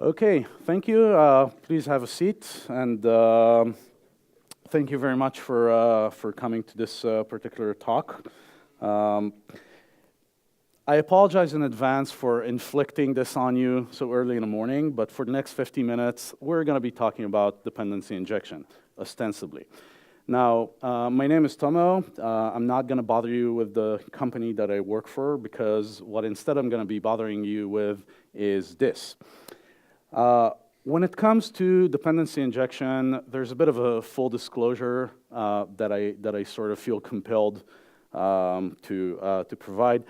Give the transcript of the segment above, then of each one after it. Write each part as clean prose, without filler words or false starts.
Okay, thank you. Please have a seat, and thank you very much for coming to this particular talk. I apologize in advance for inflicting this on you so early in the morning, but for the next 50 minutes, we're going to be talking about dependency injection, ostensibly. Now, my name is Tomo. I'm not going to bother you with the company that I work for, because what instead I'm going to be bothering you with is this. When it comes to dependency injection, there's a bit of a full disclosure that I sort of feel compelled to provide.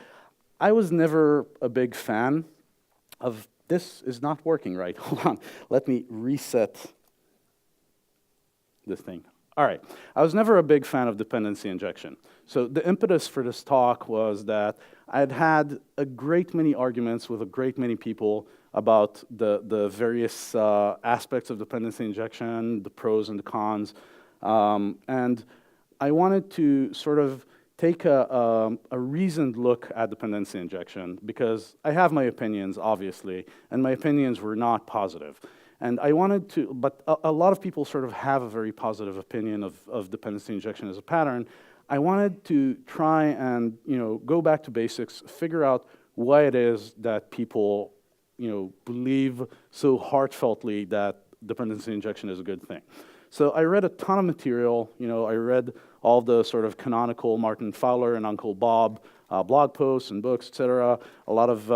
I was never a big fan of this. Is not working right. Hold on. Let me reset this thing. All right. I was never a big fan of dependency injection. So the impetus for this talk was that I had had a great many arguments with a great many people about the various aspects of dependency injection, the pros and the cons. And I wanted to sort of take a reasoned look at dependency injection, because I have my opinions, obviously, and my opinions were not positive. And I wanted to, but a lot of people sort of have a very positive opinion of dependency injection as a pattern. I wanted to try and go back to basics, figure out why it is that people believe so heartfeltly that dependency injection is a good thing. So I read a ton of material. I read all the sort of canonical Martin Fowler and Uncle Bob blog posts and books, etc. A lot of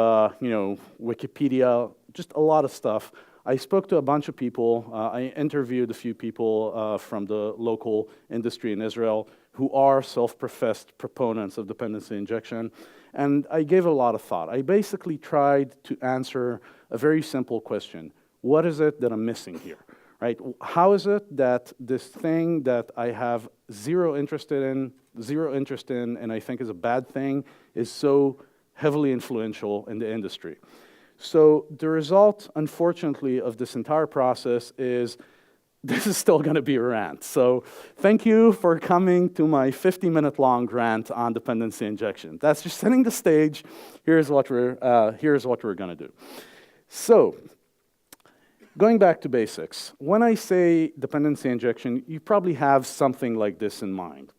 Wikipedia, just a lot of stuff. I spoke to a bunch of people. I interviewed a few people from the local industry in Israel who are self-professed proponents of dependency injection. And I gave it a lot of thought. I basically tried to answer a very simple question. What is it that I'm missing here? Right? How is it that this thing that I have zero interest in, and I think is a bad thing, is so heavily influential in the industry? So the result, unfortunately, of this entire process is this is still going to be a rant. So thank you for coming to my 50-minute long rant on dependency injection. That's just setting the stage. Here's what we're going to do. So going back to basics, when I say dependency injection, you probably have something like this in mind.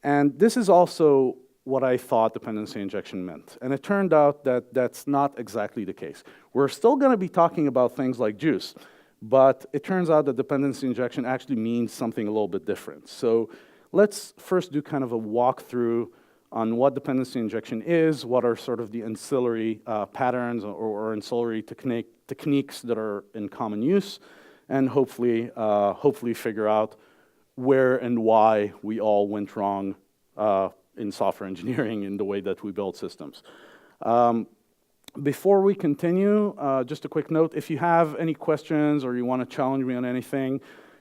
And this is also what I thought dependency injection meant. And it turned out that that's not exactly the case. We're still going to be talking about things like juice, but it turns out that dependency injection actually means something a little bit different. So let's first do kind of a walkthrough on what dependency injection is, what are sort of the ancillary patterns or ancillary techniques that are in common use, and hopefully figure out where and why we all went wrong in software engineering in the way that we build systems. Before we continue, just a quick note, if you have any questions or you want to challenge me on anything,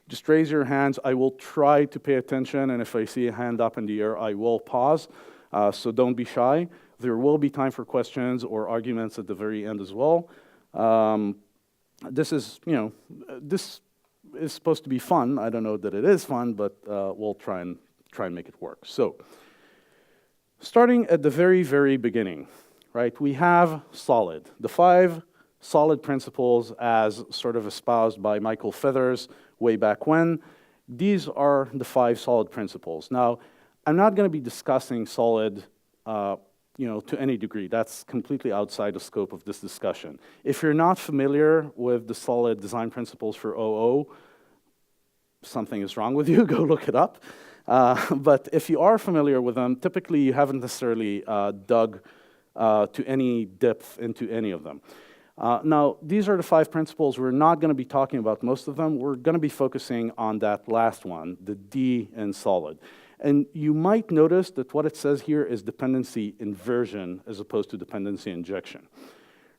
just raise your hands. I will try to pay attention, and if I see a hand up in the air, I will pause. So don't be shy. There will be time for questions or arguments at the very end as well. This is supposed to be fun. I don't know that it is fun, but we'll try and make it work. So, starting at the very, very beginning, right? We have solid. The 5 solid principles as sort of espoused by Michael Feathers way back when. These are the 5 solid principles. Now, I'm not going to be discussing solid to any degree. That's completely outside the scope of this discussion. If you're not familiar with the solid design principles for OO, something is wrong with you. Go look it up. But if you are familiar with them, typically you haven't necessarily dug to any depth into any of them. Now, these are the 5 principles. We're not going to be talking about most of them. We're going to be focusing on that last one, the D in solid. And you might notice that what it says here is dependency inversion as opposed to dependency injection.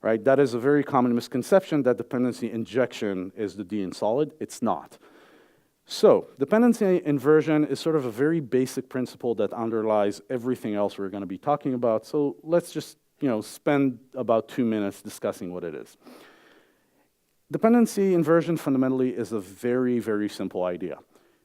Right? That is a very common misconception that dependency injection is the D in solid. It's not. So dependency inversion is sort of a very basic principle that underlies everything else we're going to be talking about. So let's just spend about 2 minutes discussing what it is. Dependency inversion fundamentally is a very, very simple idea.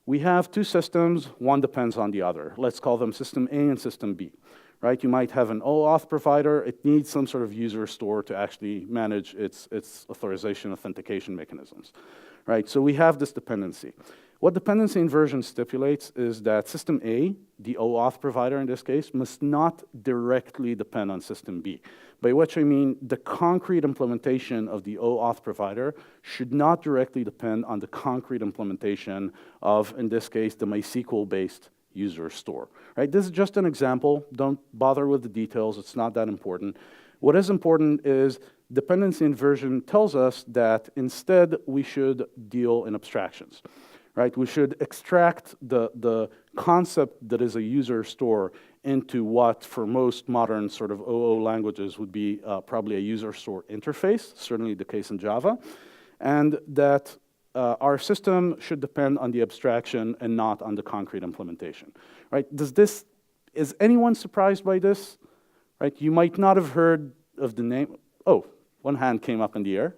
We have 2 systems, one depends on the other. Let's call them system A and system B. right? You might have an OAuth provider. It needs some sort of user store to actually manage its authorization authentication mechanisms, right? So we have this dependency. What dependency inversion stipulates is that system A, the OAuth provider in this case, must not directly depend on system B. By which I mean the concrete implementation of the OAuth provider should not directly depend on the concrete implementation of, in this case, the MySQL-based user store, right? This is just an example. Don't bother with the details. It's not that important. What is important is dependency inversion tells us that instead we should deal in abstractions. Right? We should extract the concept that is a user store into what, for most modern sort of OO languages, would be probably a user store interface, certainly the case in Java, and that our system should depend on the abstraction and not on the concrete implementation. Right? Is anyone surprised by this? Right? You might not have heard of the name. Oh, one hand came up in the air.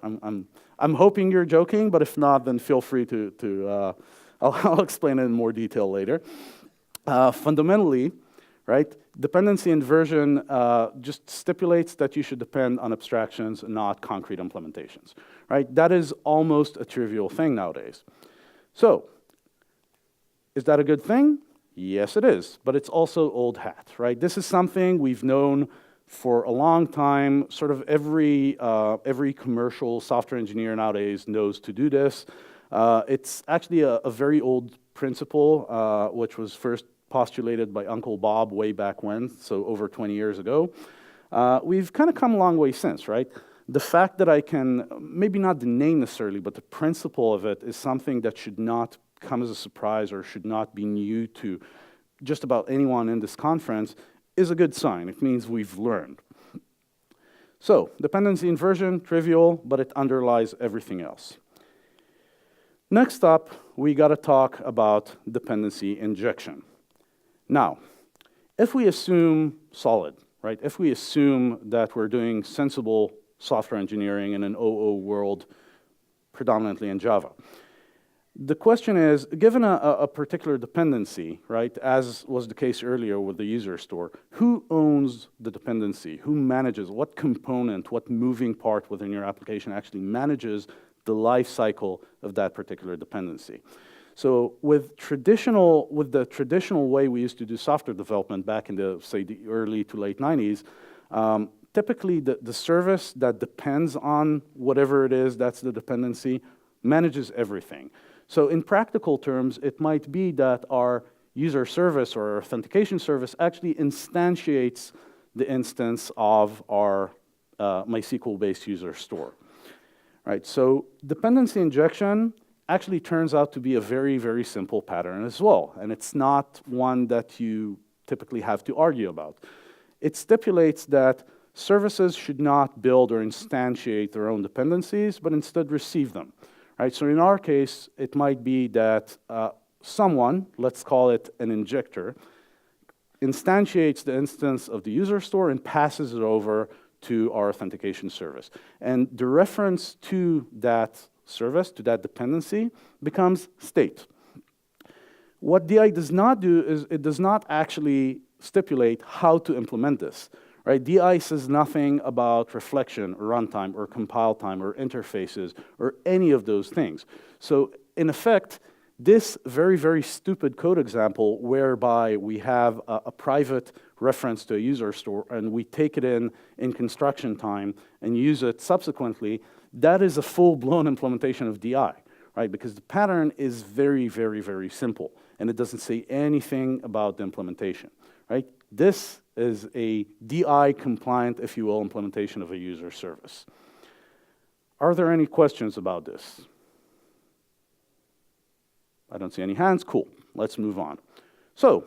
I'm hoping you're joking, but if not, then feel free to I'll explain it in more detail later. Fundamentally, right, dependency inversion just stipulates that you should depend on abstractions and not concrete implementations, right? That is almost a trivial thing nowadays. So, is that a good thing? Yes, it is, but it's also old hat, right? This is something we've known for a long time. Sort of every commercial software engineer nowadays knows to do this. It's actually a very old principle, which was first postulated by Uncle Bob way back when, so over 20 years ago. We've kind of come a long way since, right? The fact that I can, maybe not the name necessarily, but the principle of it is something that should not come as a surprise or should not be new to just about anyone in this conference, is a good sign. It means we've learned. So, dependency inversion, trivial, but it underlies everything else. Next up, we got to talk about dependency injection. Now, if we assume solid, right? If we assume that we're doing sensible software engineering in an OO world, predominantly in Java, the question is, given a particular dependency, right, as was the case earlier with the user store, who owns the dependency? Who manages? What component, what moving part within your application actually manages the life cycle of that particular dependency? So with the traditional way we used to do software development back in the, say, the early to late 90s, typically the service that depends on whatever it is that's the dependency manages everything. So in practical terms, it might be that our user service or authentication service actually instantiates the instance of our MySQL-based user store. Right, so dependency injection actually turns out to be a very, very simple pattern as well, and it's not one that you typically have to argue about. It stipulates that services should not build or instantiate their own dependencies, but instead receive them. Right, so in our case, it might be that someone, let's call it an injector, instantiates the instance of the user store and passes it over to our authentication service. And the reference to that service, to that dependency, becomes state. What DI does not do is it does not actually stipulate how to implement this. Right? DI says nothing about reflection, or runtime, or compile time, or interfaces, or any of those things. So in effect, this very, very stupid code example whereby we have a private reference to a user store and we take it in construction time and use it subsequently, that is a full-blown implementation of DI, right? Because the pattern is very, very, very simple and it doesn't say anything about the implementation, right? This is a DI compliant, if you will, implementation of a user service. Are there any questions about this? I don't see any hands. Cool. Let's move on. So,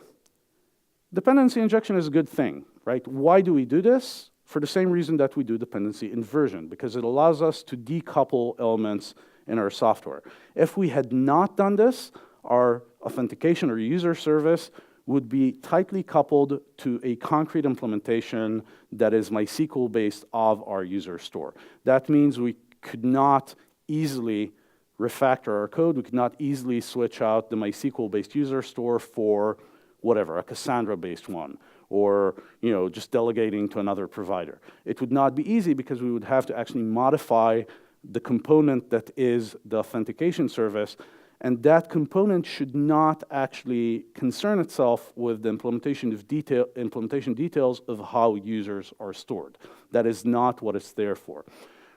dependency injection is a good thing, right? Why do we do this? For the same reason that we do dependency inversion, because it allows us to decouple elements in our software. If we had not done this, our authentication or user service would be tightly coupled to a concrete implementation that is MySQL-based of our user store. That means we could not easily refactor our code. We could not easily switch out the MySQL-based user store for whatever, a Cassandra-based one, or just delegating to another provider. It would not be easy because we would have to actually modify the component that is the authentication service, and that component should not actually concern itself with the implementation details of how users are stored. That is not what it's there for.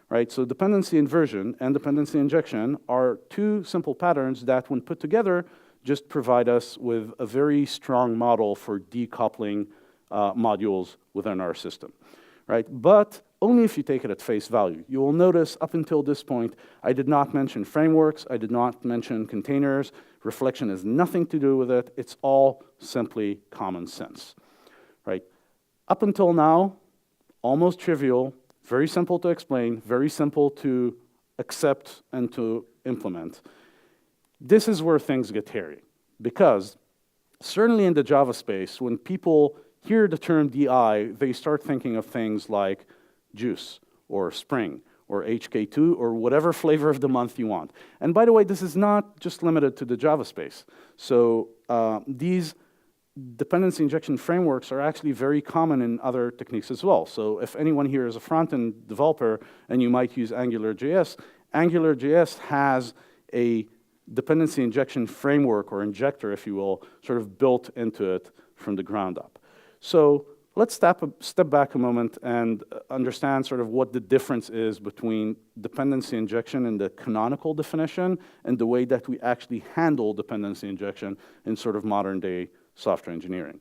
Right? So dependency inversion and dependency injection are two simple patterns that, when put together, just provide us with a very strong model for decoupling modules within our system. Right? But only if you take it at face value. You will notice up until this point, I did not mention frameworks, I did not mention containers. Reflection has nothing to do with it. It's all simply common sense. Right? Up until now, almost trivial, very simple to explain, very simple to accept and to implement. This is where things get hairy, because certainly in the Java space, when people hear the term DI, they start thinking of things like Juice, or Spring, or HK2, or whatever flavor of the month you want. And by the way, this is not just limited to the Java space. So these dependency injection frameworks are actually very common in other techniques as well. So if anyone here is a front-end developer and you might use Angular.js, Angular.js has a dependency injection framework, or injector, if you will, sort of built into it from the ground up. So let's step back a moment and understand sort of what the difference is between dependency injection in the canonical definition and the way that we actually handle dependency injection in sort of modern day software engineering.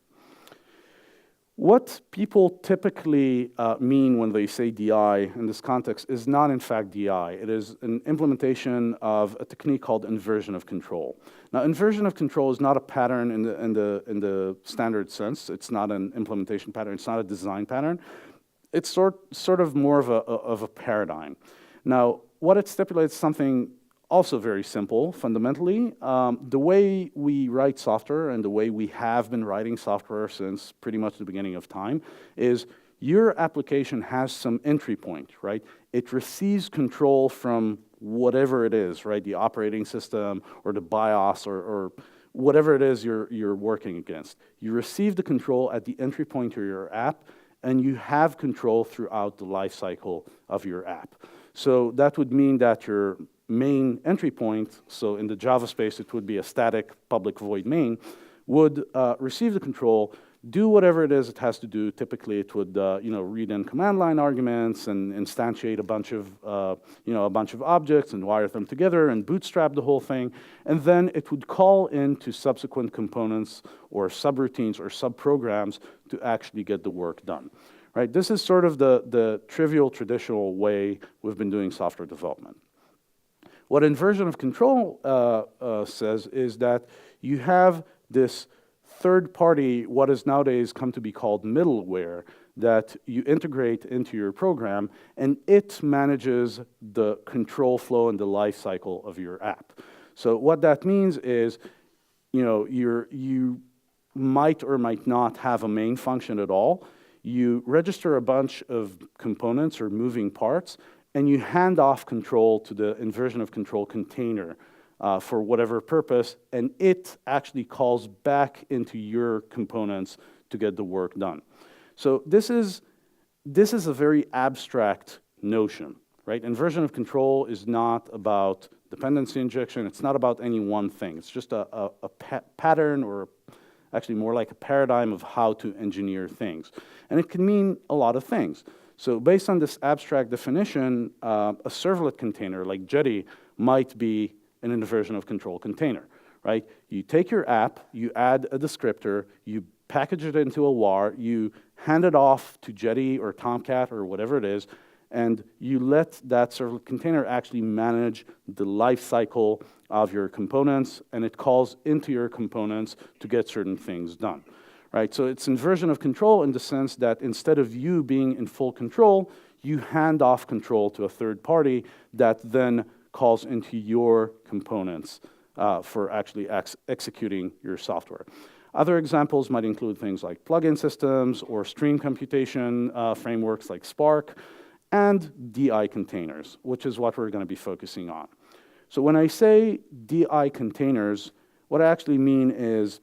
What people typically mean when they say DI in this context is not in fact DI. It is an implementation of a technique called inversion of control. Now, inversion of control is not a pattern in the standard sense. It's not an implementation pattern. It's not a design pattern. It's sort of more of a paradigm. Now, what it stipulates is something also very simple, fundamentally. The way we write software and the way we have been writing software since pretty much the beginning of time is your application has some entry point, right? It receives control from whatever it is, right? The operating system or the BIOS or whatever it is you're working against. You receive the control at the entry point of your app, and you have control throughout the life cycle of your app. So that would mean that your main entry point, so in the Java space it would be a static public void main, would receive the control, do whatever it is it has to do. Typically it would read in command line arguments and instantiate a bunch of objects and wire them together and bootstrap the whole thing, and then it would call into subsequent components or subroutines or subprograms to actually get the work done. Right? This is sort of the trivial, traditional way we've been doing software development. What inversion of control says is that you have this third party, what is nowadays come to be called middleware, that you integrate into your program, and it manages the control flow and the life cycle of your app. So what that means is, you might or might not have a main function at all. You register a bunch of components or moving parts, and you hand off control to the inversion of control container for whatever purpose, and it actually calls back into your components to get the work done. So this is a very abstract notion, right? Inversion of control is not about dependency injection. It's not about any one thing. It's just a pattern, or actually more like a paradigm of how to engineer things. And it can mean a lot of things. So based on this abstract definition, a servlet container like Jetty might be an inversion of control container, right? You take your app, you add a descriptor, you package it into a var, you hand it off to Jetty or Tomcat or whatever it is, and you let that servlet container actually manage the life cycle of your components, and it calls into your components to get certain things done. Right, so it's inversion of control in the sense that instead of you being in full control, you hand off control to a third party that then calls into your components for actually executing your software. Other examples might include things like plugin systems or stream computation frameworks like Spark, and DI containers, which is what we're going to be focusing on. So when I say DI containers, what I actually mean is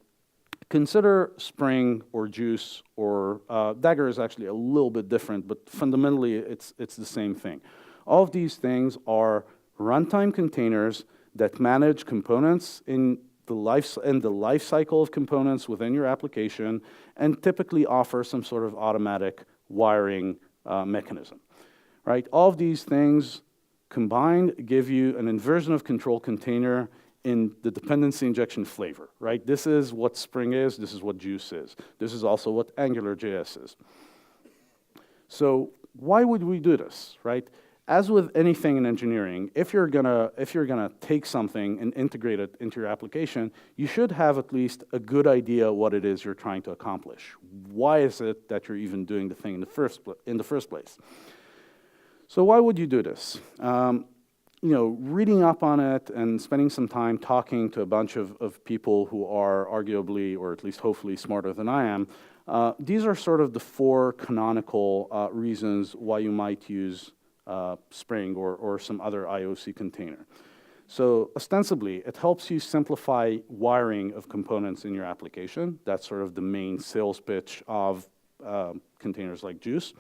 Consider Spring or Juice or Dagger is actually a little bit different, but fundamentally it's the same thing. All of these things are runtime containers that manage components in the life cycle of components within your application, and typically offer some sort of automatic wiring mechanism. Right? All of these things combined give you an inversion of control container in the dependency injection flavor, right? This is what Spring is, this is what Juice is. This is also what Angular.js is. So why would we do this, right? As with anything in engineering, if you're gonna take something and integrate it into your application, you should have at least a good idea what it is you're trying to accomplish. Why is it that you're even doing the thing in the first place? So why would you do this? Reading up on it and spending some time talking to a bunch of people who are arguably, or at least hopefully, smarter than I am, these are sort of the four canonical reasons why you might use Spring or some other IOC container. So ostensibly, it helps you simplify wiring of components in your application. That's sort of the main sales pitch of containers like Juice.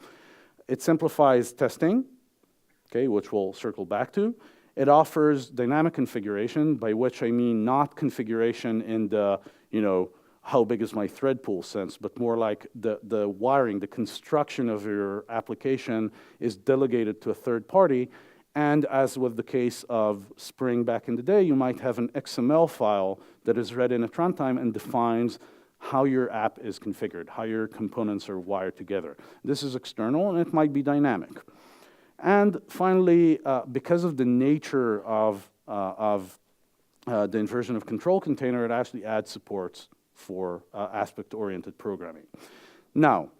It simplifies testing, okay, which we'll circle back to. It offers dynamic configuration, by which I mean not configuration in the, how big is my thread pool sense, but more like the wiring, the construction of your application is delegated to a third party. And as with the case of Spring back in the day, you might have an XML file that is read in at runtime and defines how your app is configured, how your components are wired together. This is external, and it might be dynamic. And finally, because of the nature of the inversion of control container, it actually adds supports for aspect-oriented programming. Now,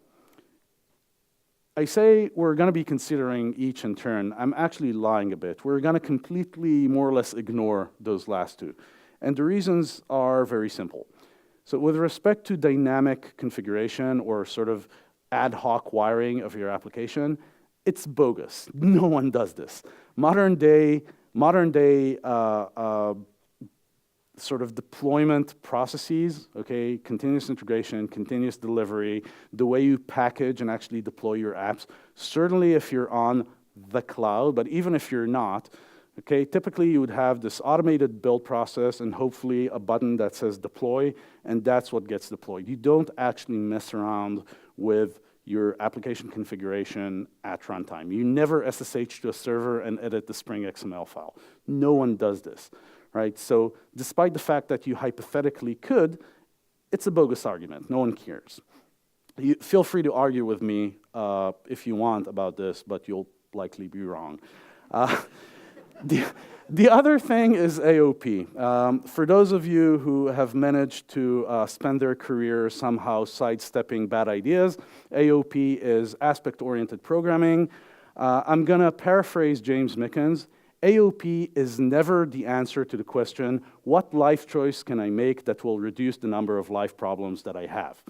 I say we're going to be considering each in turn. I'm actually lying a bit. We're going to completely, more or less, ignore those last two. And the reasons are very simple. So with respect to dynamic configuration or sort of ad hoc wiring of your application, it's bogus. No one does this. Modern day sort of deployment processes, okay, continuous integration, continuous delivery, the way you package and actually deploy your apps, certainly if you're on the cloud, but even if you're not, okay, typically you would have this automated build process and hopefully a button that says deploy, and that's what gets deployed. You don't actually mess around with your application configuration at runtime. You never SSH to a server and edit the Spring XML file. No one does this, right? So despite the fact that you hypothetically could, it's a bogus argument. No one cares. Feel free to argue with me if you want about this, but you'll likely be wrong. The other thing is AOP. For those of you who have managed to spend their career somehow sidestepping bad ideas, AOP is aspect-oriented programming. I'm going to paraphrase James Mickens. AOP is never the answer to the question, what life choice can I make that will reduce the number of life problems that I have?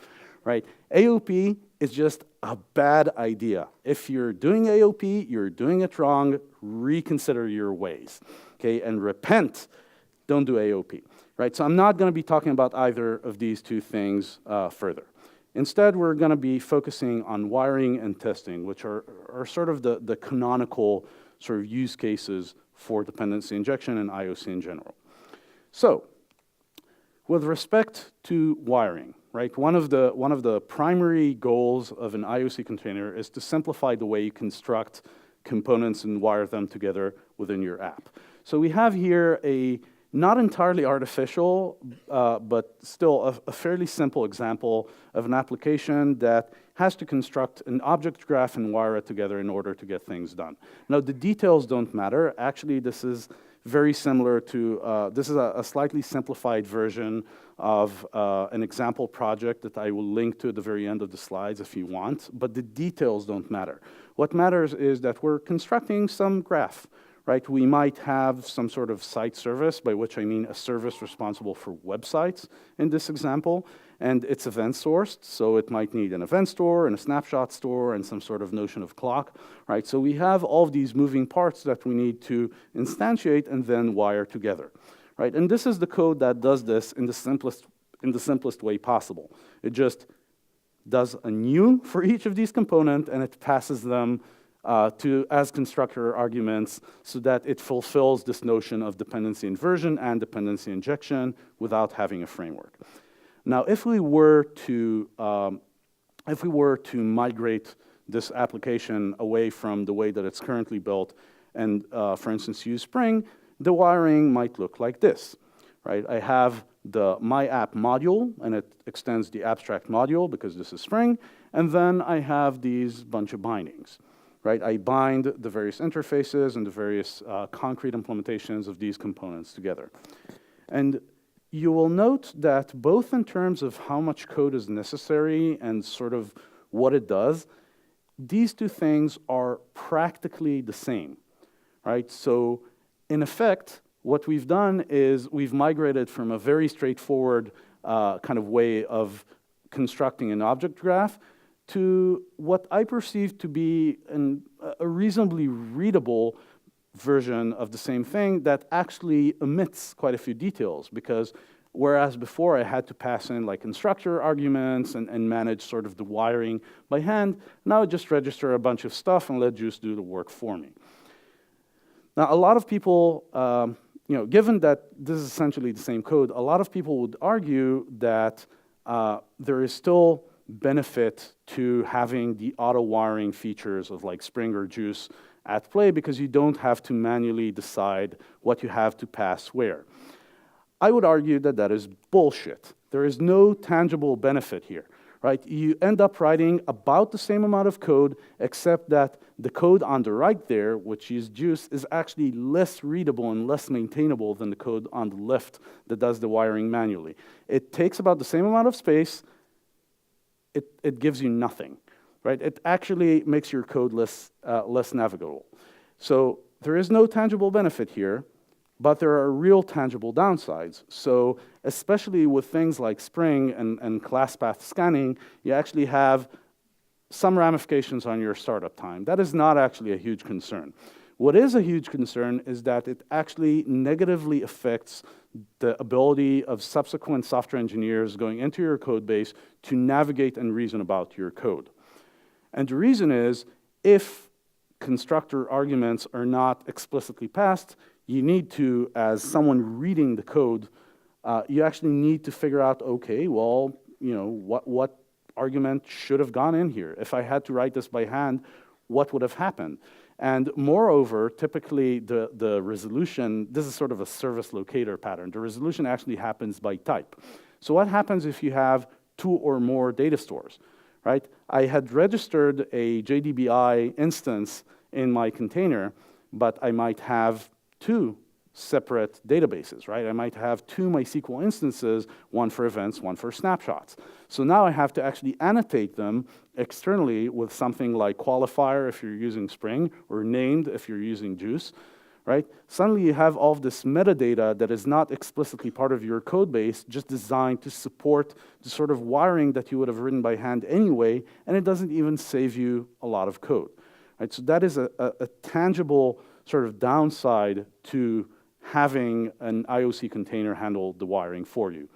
Right? AOP is just a bad idea. If you're doing AOP, you're doing it wrong, reconsider your ways, okay? And repent, don't do AOP, right? So I'm not gonna be talking about either of these two things further. Instead, we're gonna be focusing on wiring and testing, which are sort of the canonical sort of use cases for dependency injection and IOC in general. So, with respect to wiring, right? One of the primary goals of an IOC container is to simplify the way you construct components and wire them together within your app. So we have here a not entirely artificial, but still a fairly simple example of an application that has to construct an object graph and wire it together in order to get things done. Now, the details don't matter. Actually, this is very similar to, this is a slightly simplified version of an example project that I will link to at the very end of the slides if you want, but the details don't matter. What matters is that we're constructing some graph, right? We might have some sort of site service, by which I mean a service responsible for websites in this example, and it's event sourced, so it might need an event store and a snapshot store and some sort of notion of clock, right? So we have all of these moving parts that we need to instantiate and then wire together, right? And this is the code that does this in the in the simplest way possible. It just does a new for each of these components, and it passes them as constructor arguments so that it fulfills this notion of dependency inversion and dependency injection without having a framework. Now, if we were to migrate this application away from the way that it's currently built and, for instance, use Spring, the wiring might look like this, right? I have the my app module, and it extends the abstract module because this is Spring, and then I have these bunch of bindings, right? I bind the various interfaces and the various concrete implementations of these components together. And you will note that both in terms of how much code is necessary and sort of what it does, these two things are practically the same, right? So in effect, what we've done is we've migrated from a very straightforward kind of way of constructing an object graph to what I perceive to be a reasonably readable version of the same thing that actually omits quite a few details, because whereas before I had to pass in like constructor arguments and manage sort of the wiring by hand, now I just register a bunch of stuff and let Juice do the work for me. Now, a lot of people, given that this is essentially the same code, a lot of people would argue that there is still benefit to having the auto wiring features of like Spring or Juice at play, because you don't have to manually decide what you have to pass where. I would argue that that is bullshit. There is no tangible benefit here, right? You end up writing about the same amount of code, except that the code on the right there, which is Juice, is actually less readable and less maintainable than the code on the left that does the wiring manually. It takes about the same amount of space. It gives you nothing, right? It actually makes your code less navigable. So there is no tangible benefit here, but there are real tangible downsides. So especially with things like Spring and class path scanning, you actually have some ramifications on your startup time. That is not actually a huge concern. What is a huge concern is that it actually negatively affects the ability of subsequent software engineers going into your code base to navigate and reason about your code. And the reason is, if constructor arguments are not explicitly passed, you need to, as someone reading the code, you actually need to figure out, okay, well, what argument should have gone in here? If I had to write this by hand, what would have happened? And moreover, typically the resolution, this is sort of a service locator pattern. The resolution actually happens by type. So what happens if you have 2 or more data stores, right? I had registered a JDBI instance in my container, but I might have 2 separate databases, right? I might have 2 MySQL instances, one for events, one for snapshots. So now I have to actually annotate them externally with something like qualifier if you're using Spring, or named if you're using Juice, right? Suddenly you have all of this metadata that is not explicitly part of your code base, just designed to support the sort of wiring that you would have written by hand anyway, and it doesn't even save you a lot of code, right? So that is a tangible sort of downside to having an IOC container handle the wiring for you.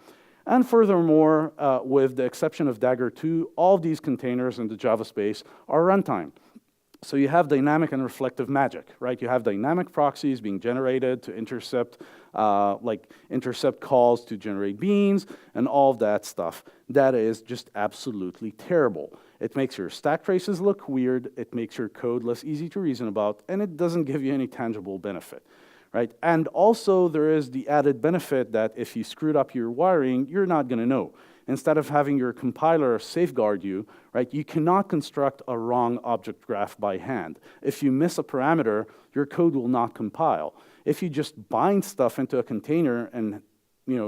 And furthermore, with the exception of Dagger 2, all of these containers in the Java space are runtime. So you have dynamic and reflective magic, right? You have dynamic proxies being generated to intercept, intercept calls to generate beans and all of that stuff. That is just absolutely terrible. It makes your stack traces look weird, it makes your code less easy to reason about, and it doesn't give you any tangible benefit, right? And also there is the added benefit that if you screwed up your wiring, you're not gonna know. Instead of having your compiler safeguard you, right, you cannot construct a wrong object graph by hand. If you miss a parameter, your code will not compile. If you just bind stuff into a container and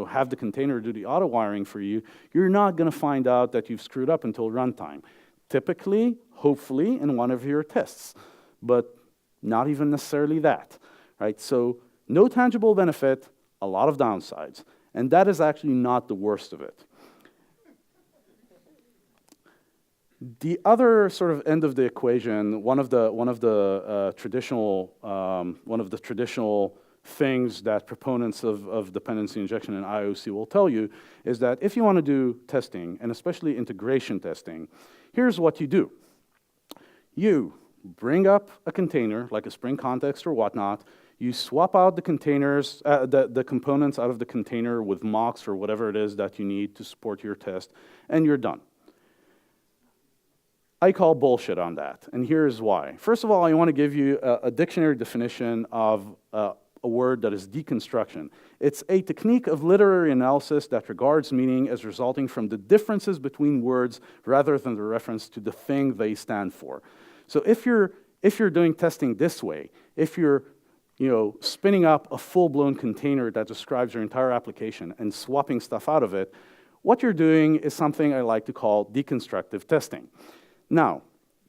have the container do the auto wiring for you, you're not gonna find out that you've screwed up until runtime. Typically, hopefully, in one of your tests, but not even necessarily that, right? So no tangible benefit, a lot of downsides, and that is actually not the worst of it. The other sort of end of the equation, one of the traditional things that proponents of dependency injection and IOC will tell you is that if you want to do testing, and especially integration testing, here's what you do. You bring up a container, like a Spring context or whatnot, you swap out the containers, the components out of the container with mocks or whatever it is that you need to support your test, and you're done. I call bullshit on that, and here's why. First of all, I want to give you a dictionary definition of a word that is deconstruction. It's a technique of literary analysis that regards meaning as resulting from the differences between words rather than the reference to the thing they stand for. So if you're doing testing this way, if you're spinning up a full-blown container that describes your entire application and swapping stuff out of it, what you're doing is something I like to call deconstructive testing. Now,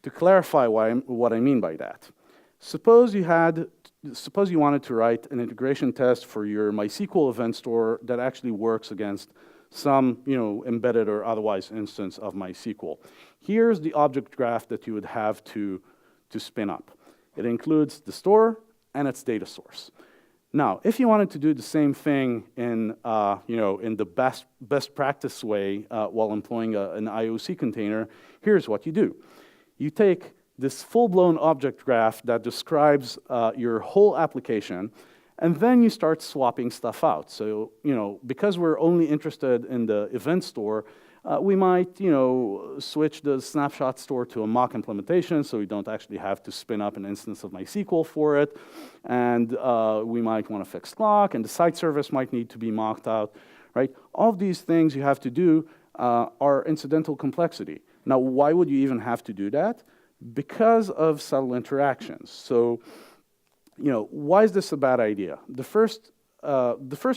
to clarify what I mean by that, suppose you wanted to write an integration test for your MySQL event store that actually works against some embedded or otherwise instance of MySQL. Here's the object graph that you would have to spin up. It includes the store and its data source. Now, if you wanted to do the same thing in the best practice way while employing an IOC container, here's what you do. You take this full-blown object graph that describes your whole application, and then you start swapping stuff out. So, because we're only interested in the event store, we might, switch the snapshot store to a mock implementation so we don't actually have to spin up an instance of MySQL for it. And we might want to fix lock, and the site service might need to be mocked out, right? All of these things you have to do are incidental complexity. Now, why would you even have to do that? Because of subtle interactions. So, why is this a bad idea? The first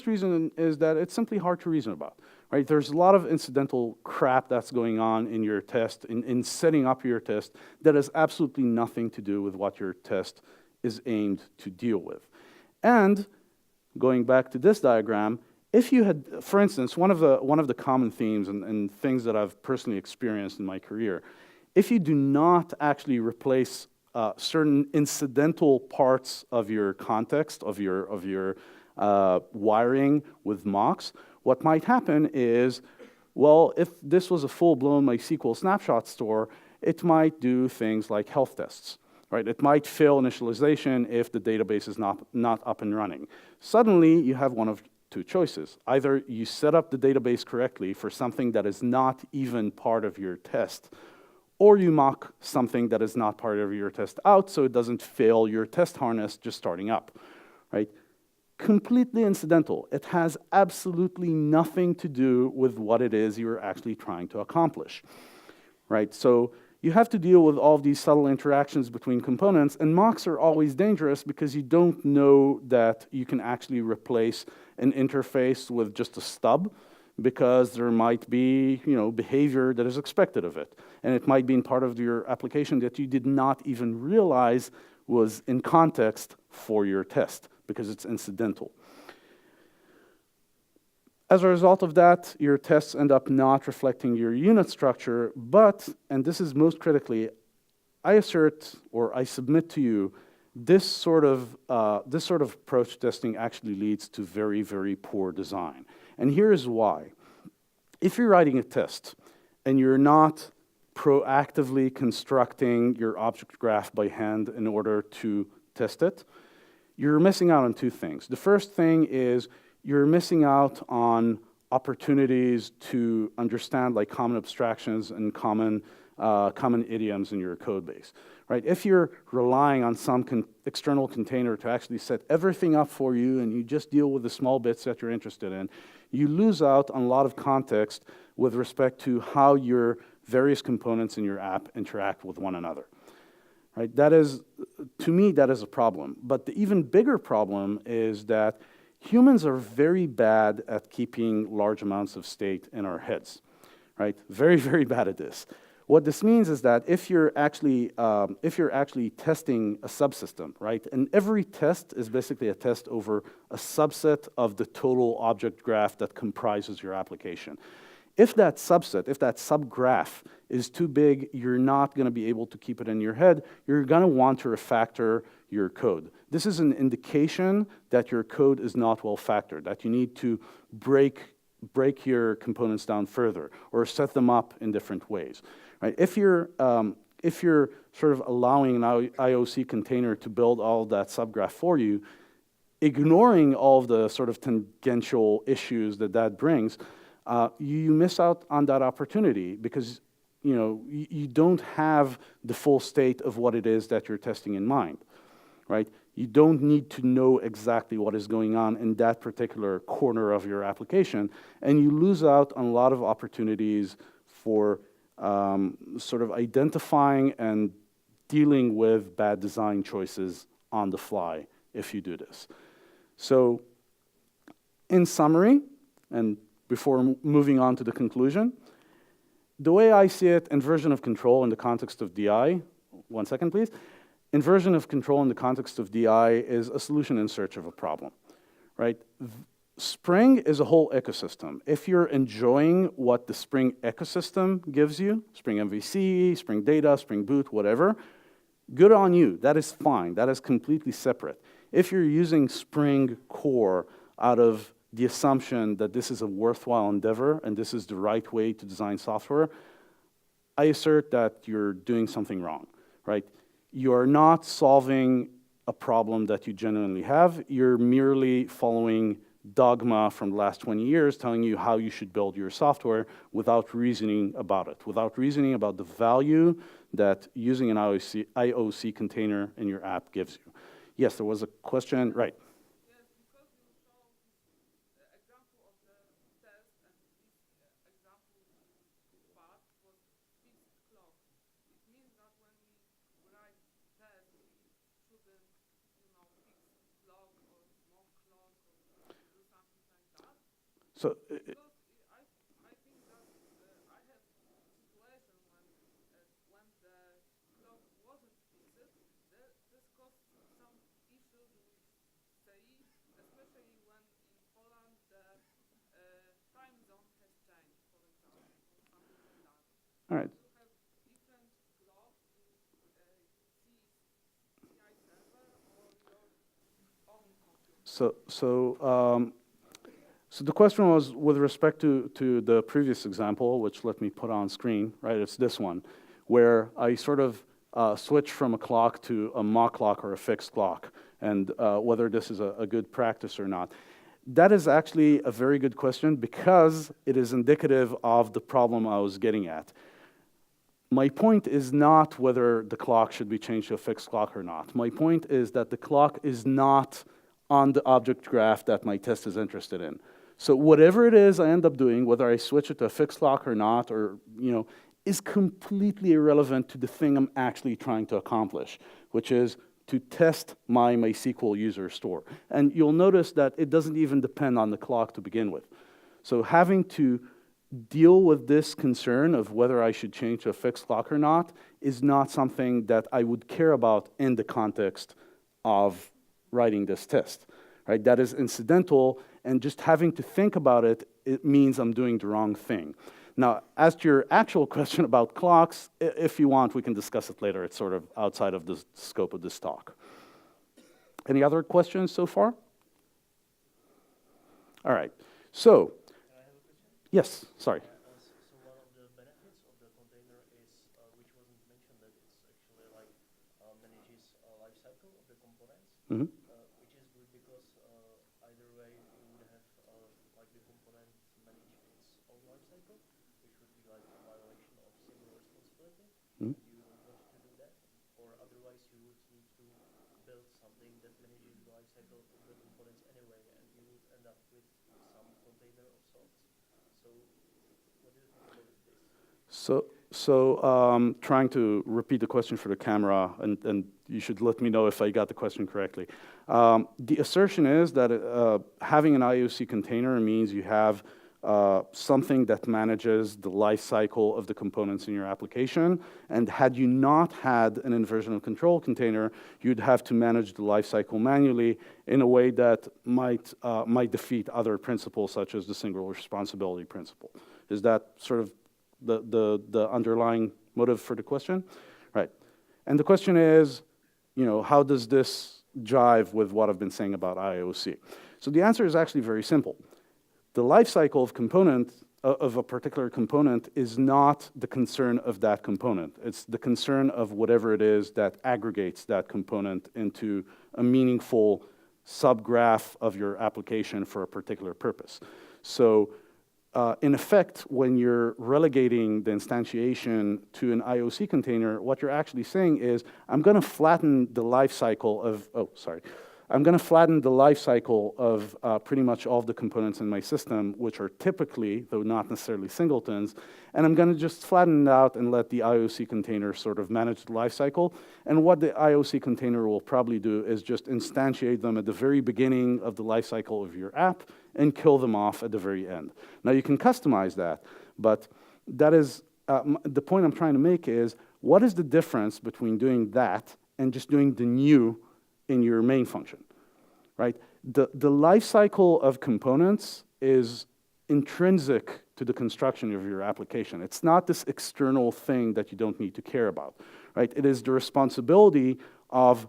reason is that it's simply hard to reason about. Right? There's a lot of incidental crap that's going on in your test, in setting up your test, that has absolutely nothing to do with what your test is aimed to deal with. And going back to this diagram, if you had, for instance, one of the common themes and things that I've personally experienced in my career, if you do not actually replace certain incidental parts of your context, of your wiring with mocks, what might happen is, well, if this was a full-blown MySQL snapshot store, it might do things like health tests, right? It might fail initialization if the database is not up and running. Suddenly, you have one of two choices. Either you set up the database correctly for something that is not even part of your test, or you mock something that is not part of your test out so it doesn't fail your test harness just starting up, right? Completely incidental. It has absolutely nothing to do with what it is you're actually trying to accomplish, right? So you have to deal with all of these subtle interactions between components, and mocks are always dangerous because you don't know that you can actually replace an interface with just a stub, because there might be behavior that is expected of it, and it might be in part of your application that you did not even realize was in context for your test, because it's incidental. As a result of that, your tests end up not reflecting your unit structure, but, and this is most critically, I assert, or I submit to you, this sort of approach testing actually leads to very, very poor design. And here is why. If you're writing a test and you're not proactively constructing your object graph by hand in order to test it, you're missing out on two things. The first thing is you're missing out on opportunities to understand like common abstractions and common idioms in your code base, right? If you're relying on some external container to actually set everything up for you and you just deal with the small bits that you're interested in, you lose out on a lot of context with respect to how your various components in your app interact with one another. Right? That is, to me, that is a problem. But the even bigger problem is that humans are very bad at keeping large amounts of state in our heads, right? Very, very bad at this. What this means is that if you're actually testing a subsystem, right, and every test is basically a test over a subset of the total object graph that comprises your application. If that subset, if that subgraph is too big, you're not going to be able to keep it in your head. You're going to want to refactor your code. this is an indication that your code is not well factored, that you need to break your components down further or set them up in different ways. Right? If you're sort of allowing an IOC container to build all of that subgraph for you, ignoring all of the sort of tangential issues that brings, you miss out on that opportunity because you don't have the full state of what it is that you're testing in mind, right? You don't need to know exactly what is going on in that particular corner of your application, and you lose out on a lot of opportunities for sort of identifying and dealing with bad design choices on the fly if you do this. So, in summary, and before moving on to the conclusion, the way I see it, inversion of control in the context of DI, one second please, inversion of control in the context of DI is a solution in search of a problem, right? Spring is a whole ecosystem. If you're enjoying what the Spring ecosystem gives you, Spring MVC, Spring Data, Spring Boot, whatever, good on you, that is fine, that is completely separate. If you're using Spring Core out of the assumption that this is a worthwhile endeavor and this is the right way to design software, I assert that you're doing something wrong, right? You are not solving a problem that you genuinely have. You're merely following dogma from the last 20 years telling you how you should build your software without reasoning about it, without reasoning about the value that using an IOC container in your app gives you. Yes, there was a question, right? So, I think that I have situation when the clock wasn't fixed, this caused some issues with CI, especially when in Poland the time zone has changed, for example, or something like that. all right. You have different clock to use CI server or your own computer. So the question was with respect to the previous example, which let me put on screen, right? It's this one, where I sort of switch from a clock to a mock clock or a fixed clock, and whether this is a good practice or not. That is actually a very good question because it is indicative of the problem I was getting at. My point is not whether the clock should be changed to a fixed clock or not. My point is that the clock is not on the object graph that my test is interested in. So whatever it is I end up doing, whether I switch it to a fixed clock or not, or is completely irrelevant to the thing I'm actually trying to accomplish, which is to test my MySQL user store. And you'll notice that it doesn't even depend on the clock to begin with. So having to deal with this concern of whether I should change to a fixed clock or not is not something that I would care about in the context of writing this test, right? That is incidental, and just having to think about it, it means I'm doing the wrong thing. Now, as to your actual question about clocks, if you want, we can discuss it later. It's sort of outside of the scope of this talk. Any other questions so far? All right, so, yes, sorry. So one of the benefits of the container is, which wasn't mentioned, that it's actually like manages life cycle of the components. Mm-hmm. Which is good because either way you would have like the component manage its own life cycle, which would be like a violation of single responsibility. Mm-hmm. You don't want to do that, or otherwise you would need to build something that manages the life cycle of the components anyway, and you would end up with some container of sorts. So what do you think about this? So trying to repeat the question for the camera, and you should let me know if I got the question correctly. The assertion is that having an IOC container means you have something that manages the life cycle of the components in your application, and had you not had an inversion of control container, you'd have to manage the life cycle manually in a way that might defeat other principles such as the single responsibility principle. Is that sort of the underlying motive for the question? Right. And the question is, how does this jive with what I've been saying about IOC? So the answer is actually very simple. The life cycle of a particular component is not the concern of that component. It's the concern of whatever it is that aggregates that component into a meaningful subgraph of your application for a particular purpose. So in effect, when you're relegating the instantiation to an IOC container, what you're actually saying is, I'm going to flatten the life cycle of, I'm going to flatten the life cycle of pretty much all of the components in my system, which are typically, though not necessarily singletons, and I'm going to just flatten it out and let the IOC container sort of manage the life cycle. And what the IOC container will probably do is just instantiate them at the very beginning of the life cycle of your app and kill them off at the very end. Now, you can customize that, but that is, the point I'm trying to make is, what is the difference between doing that and just doing the new in your main function, right? The life cycle of components is intrinsic to the construction of your application. It's not this external thing that you don't need to care about, right? It is the responsibility of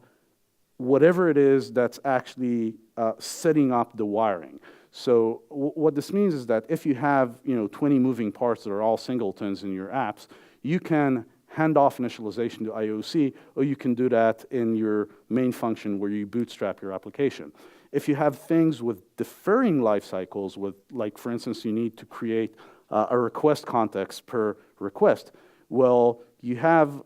whatever it is that's actually setting up the wiring. So what this means is that if you have 20 moving parts that are all singletons in your apps, you can hand off initialization to IOC, or you can do that in your main function where you bootstrap your application. If you have things with differing life cycles, with, like, for instance, you need to create a request context per request, well, you have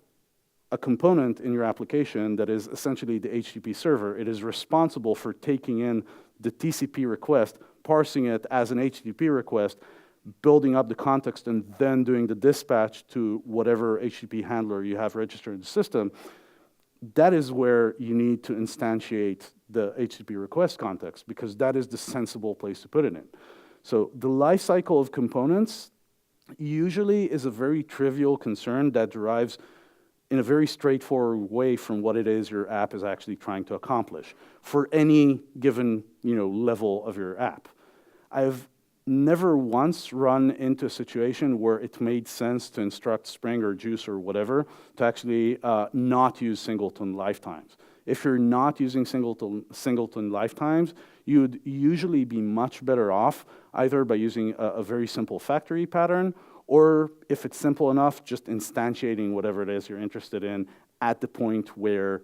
a component in your application that is essentially the HTTP server. It is responsible for taking in the TCP request, parsing it as an HTTP request, building up the context, and then doing the dispatch to whatever HTTP handler you have registered in the system. That is where you need to instantiate the HTTP request context, because that is the sensible place to put it in. So the life cycle of components usually is a very trivial concern that derives in a very straightforward way from what it is your app is actually trying to accomplish for any given level of your app. I've never once run into a situation where it made sense to instruct Spring or Juice or whatever to actually not use singleton lifetimes. If you're not using singleton lifetimes, you'd usually be much better off either by using a very simple factory pattern, or if it's simple enough, just instantiating whatever it is you're interested in at the point where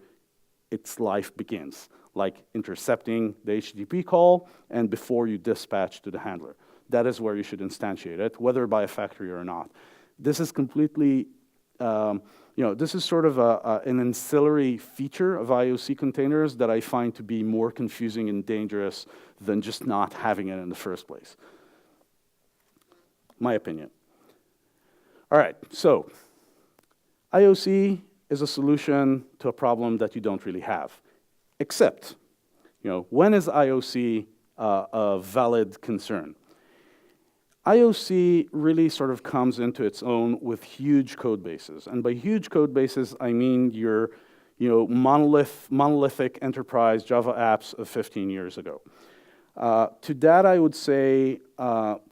its life begins, like intercepting the HTTP call and before you dispatch to the handler. That is where you should instantiate it, whether by a factory or not. This is completely, this is sort of an ancillary feature of IOC containers that I find to be more confusing and dangerous than just not having it in the first place. My opinion. All right, so IOC is a solution to a problem that you don't really have, except, when is IOC a valid concern? IOC really sort of comes into its own with huge code bases. And by huge code bases, I mean your monolithic enterprise Java apps of 15 years ago. To that, I would say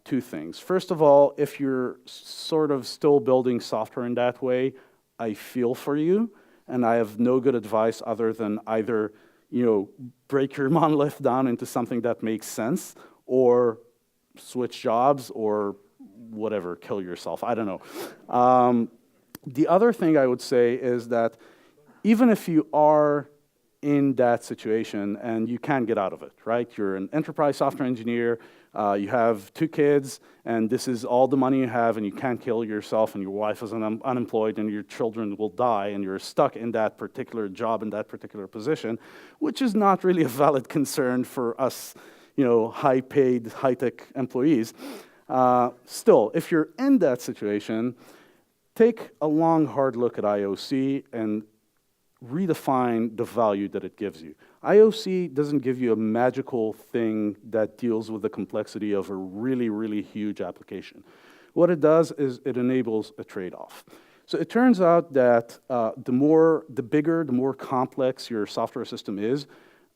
two things. First of all, if you're sort of still building software in that way, I feel for you, and I have no good advice other than either break your monolith down into something that makes sense, or switch jobs, or whatever, kill yourself. I don't know. The other thing I would say is that even if you are in that situation and you can't get out of it, right? You're an enterprise software engineer, you have 2 kids, and this is all the money you have, and you can't kill yourself, and your wife is unemployed, and your children will die, and you're stuck in that particular job, in that particular position, which is not really a valid concern for us, high-paid, high-tech employees. Still, if you're in that situation, take a long, hard look at IOC and redefine the value that it gives you. IOC doesn't give you a magical thing that deals with the complexity of a really, really huge application. What it does is it enables a trade-off. So it turns out that the bigger, the more complex your software system is,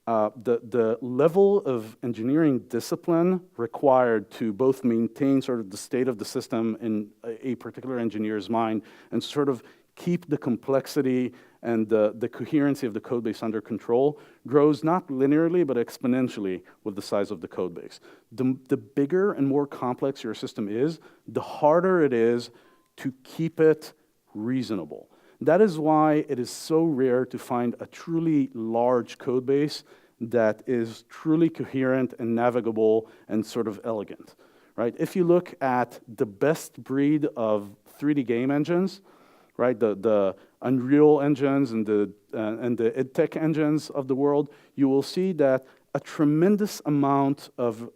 the level of engineering discipline required to both maintain sort of the state of the system in a particular engineer's mind and sort of keep the complexity and the coherency of the code base under control grows not linearly, but exponentially with the size of the code base. The bigger and more complex your system is, the harder it is to keep it reasonable. That is why it is so rare to find a truly large code base that is truly coherent and navigable and sort of elegant, right? If you look at the best breed of 3D game engines, right, the Unreal engines and the EdTech engines of the world, you will see that a tremendous amount of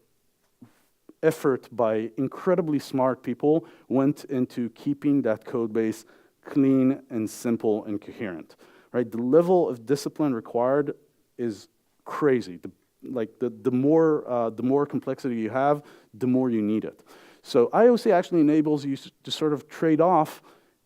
effort by incredibly smart people went into keeping that code base clean and simple and coherent, right? The level of discipline required is crazy. The more complexity you have, the more you need it. So IOC actually enables you to sort of trade off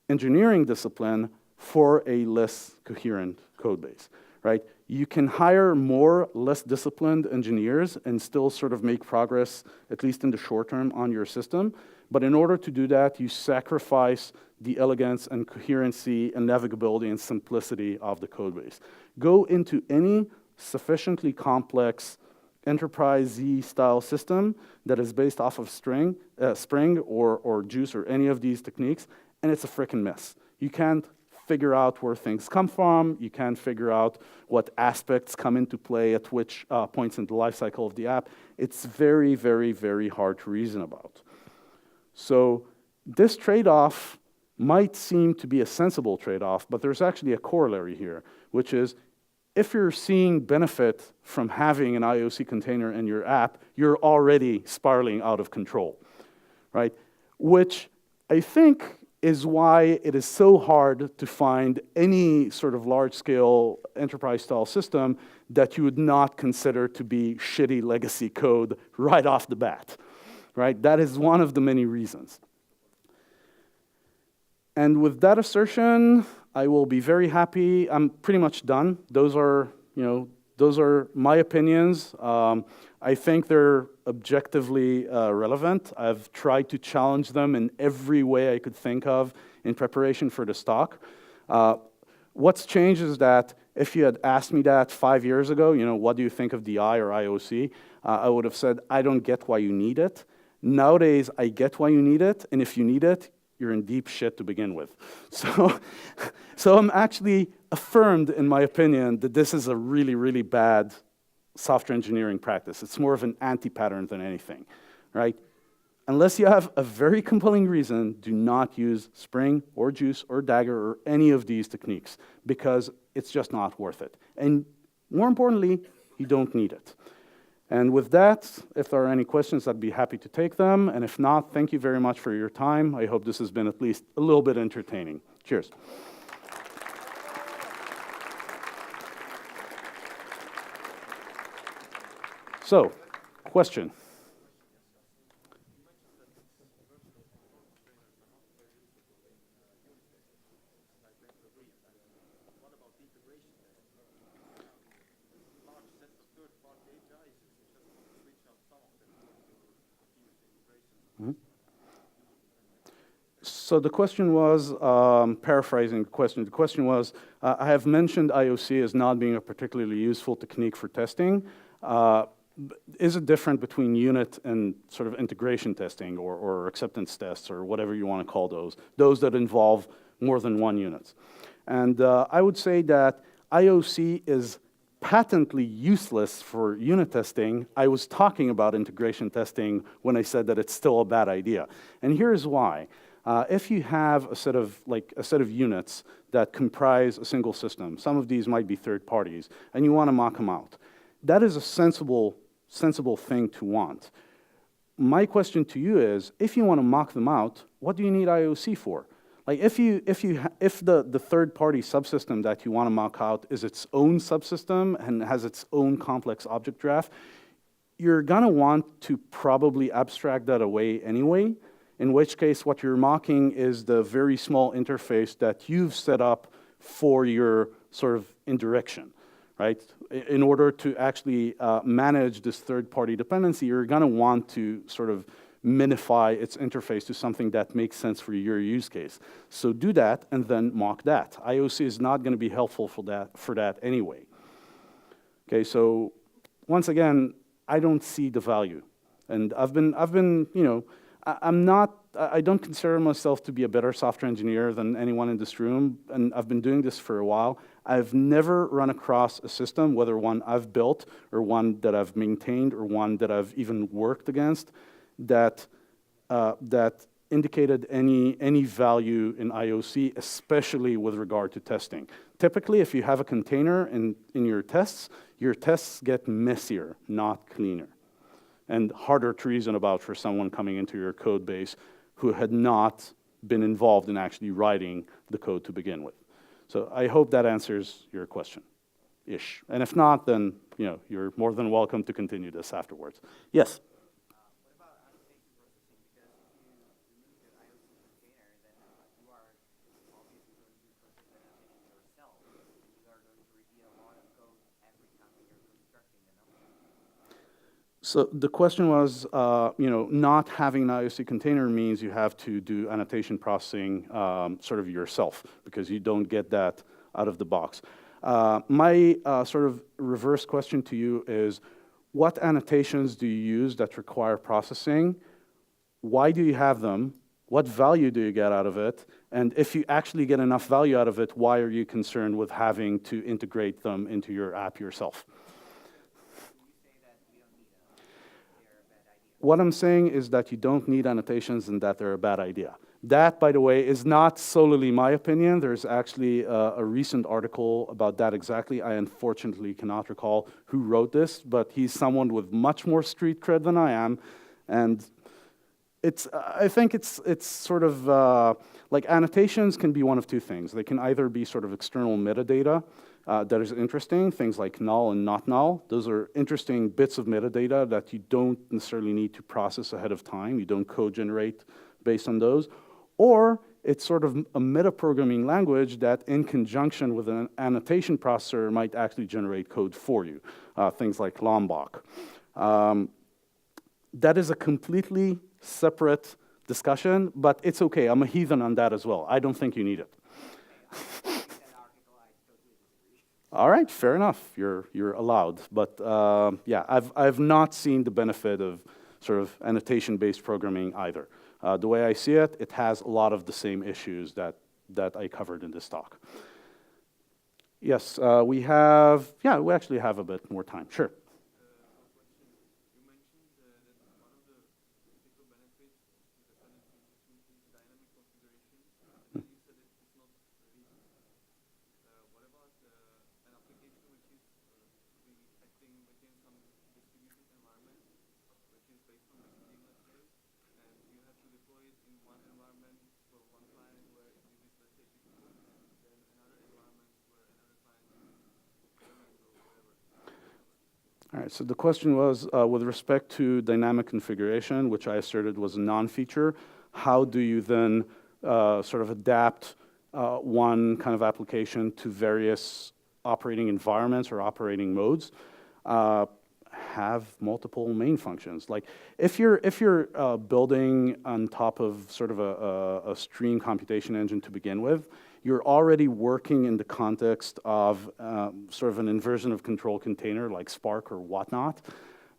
engineering discipline for a less coherent code base, right? You can hire more less disciplined engineers and still sort of make progress, at least in the short term, on your system. But in order to do that, you sacrifice the elegance and coherency and navigability and simplicity of the code base. Go into any sufficiently complex enterprise Z-style system that is based off of Spring or Juice or any of these techniques, and it's a freaking mess. You can't figure out where things come from. You can't figure out what aspects come into play at which points in the life cycle of the app. It's very, very, very hard to reason about. So this trade-off might seem to be a sensible trade-off, but there's actually a corollary here, which is if you're seeing benefit from having an IOC container in your app, you're already spiraling out of control, right? Which I think is why it is so hard to find any sort of large-scale enterprise-style system that you would not consider to be shitty legacy code right off the bat, right? That is one of the many reasons. And with that assertion, I will be very happy. I'm pretty much done. Those are my opinions. I think they're objectively relevant. I've tried to challenge them in every way I could think of in preparation for this talk. What's changed is that if you had asked me that 5 years ago, what do you think of DI or IOC? I would have said, I don't get why you need it. Nowadays, I get why you need it, and if you need it, you're in deep shit to begin with. So I'm actually affirmed in my opinion that this is a really, really bad software engineering practice. It's more of an anti-pattern than anything, right? Unless you have a very compelling reason, do not use Spring or Juice or Dagger or any of these techniques because it's just not worth it. And more importantly, you don't need it. And with that, if there are any questions, I'd be happy to take them. And if not, thank you very much for your time. I hope this has been at least a little bit entertaining. Cheers. So, question. So the question was, paraphrasing the question was, I have mentioned IOC as not being a particularly useful technique for testing. Is it different between unit and sort of integration testing or acceptance tests or whatever you want to call those that involve more than one unit? And I would say that IOC is patently useless for unit testing. I was talking about integration testing when I said that it's still a bad idea. And here's why. If you have a set of units that comprise a single system, some of these might be third parties, and you want to mock them out, that is a sensible thing to want. My question to you is, if you want to mock them out, what do you need IOC for? Like if the third-party subsystem that you want to mock out is its own subsystem and has its own complex object graph, you're gonna want to probably abstract that away anyway, in which case what you're mocking is the very small interface that you've set up for your sort of indirection, right? In order to actually manage this third-party dependency, you're gonna want to sort of minify its interface to something that makes sense for your use case. So do that and then mock that. IOC is not going to be helpful for that anyway. Okay, so once again, I don't see the value. And I've been, you know, I don't consider myself to be a better software engineer than anyone in this room, and I've been doing this for a while. I've never run across a system, whether one I've built or one that I've maintained or one that I've even worked against, that indicated any value in IOC, especially with regard to testing. Typically, if you have a container in your tests get messier, not cleaner, and harder to reason about for someone coming into your code base who had not been involved in actually writing the code to begin with. So I hope that answers your question-ish. And if not, then you're more than welcome to continue this afterwards. Yes? What about annotation processing? Because if you remove the IOC container, then you are obviously going to process annotation yourself, and you are going to repeat a lot of code every time when you're constructing the number. So the question was, not having an IOC container means you have to do annotation processing sort of yourself, because you don't get that out of the box. My sort of reverse question to you is, what annotations do you use that require processing? Why do you have them? What value do you get out of it? And if you actually get enough value out of it, why are you concerned with having to integrate them into your app yourself? What I'm saying is that you don't need annotations and that they're a bad idea. That, by the way, is not solely my opinion. There's actually a recent article about that exactly. I unfortunately cannot recall who wrote this, but he's someone with much more street cred than I am. And I think it's sort of like annotations can be one of two things. They can either be sort of external metadata that is interesting, things like null and not null. Those are interesting bits of metadata that you don't necessarily need to process ahead of time. You don't code generate based on those. Or it's sort of a metaprogramming language that in conjunction with an annotation processor might actually generate code for you, things like Lombok. That is a completely separate discussion, but it's okay. I'm a heathen on that as well. I don't think you need it. All right, fair enough. You're allowed, but yeah, I've not seen the benefit of sort of annotation-based programming either. The way I see it, it has a lot of the same issues that I covered in this talk. Yes, we actually have a bit more time. Sure. All right, so the question was, with respect to dynamic configuration, which I asserted was a non-feature, how do you then sort of adapt one kind of application to various operating environments or operating modes? Have multiple main functions. Like if you're building on top of sort of a stream computation engine to begin with, you're already working in the context of sort of an inversion of control container like Spark or whatnot,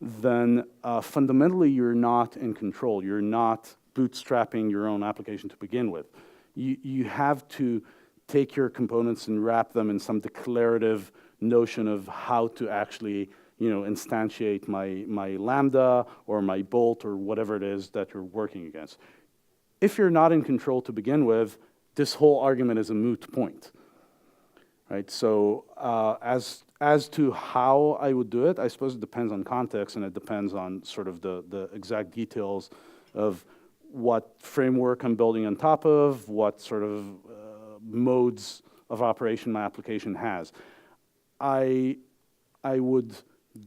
then fundamentally you're not in control. You're not bootstrapping your own application to begin with. You have to take your components and wrap them in some declarative notion of how to actually instantiate my Lambda or my Bolt or whatever it is that you're working against. If you're not in control to begin with, this whole argument is a moot point, right? So as to how I would do it, I suppose it depends on context and it depends on sort of the exact details of what framework I'm building on top of, what sort of modes of operation my application has. I would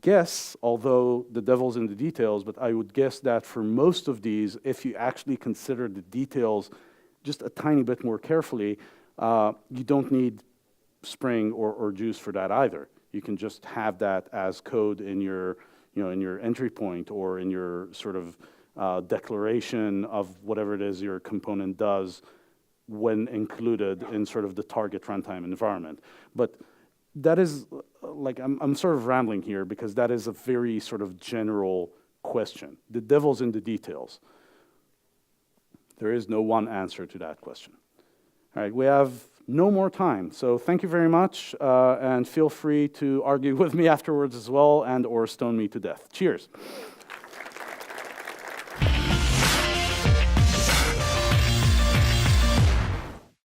guess, although the devil's in the details, but I would guess that for most of these, if you actually consider the details just a tiny bit more carefully, you don't need Spring or Juice for that either. You can just have that as code in your, in your entry point or in your sort of declaration of whatever it is your component does when included in sort of the target runtime environment. But that is, like, I'm sort of rambling here because that is a very sort of general question. The devil's in the details. There is no one answer to that question. All right, we have no more time, so thank you very much, and feel free to argue with me afterwards as well and or stone me to death. Cheers.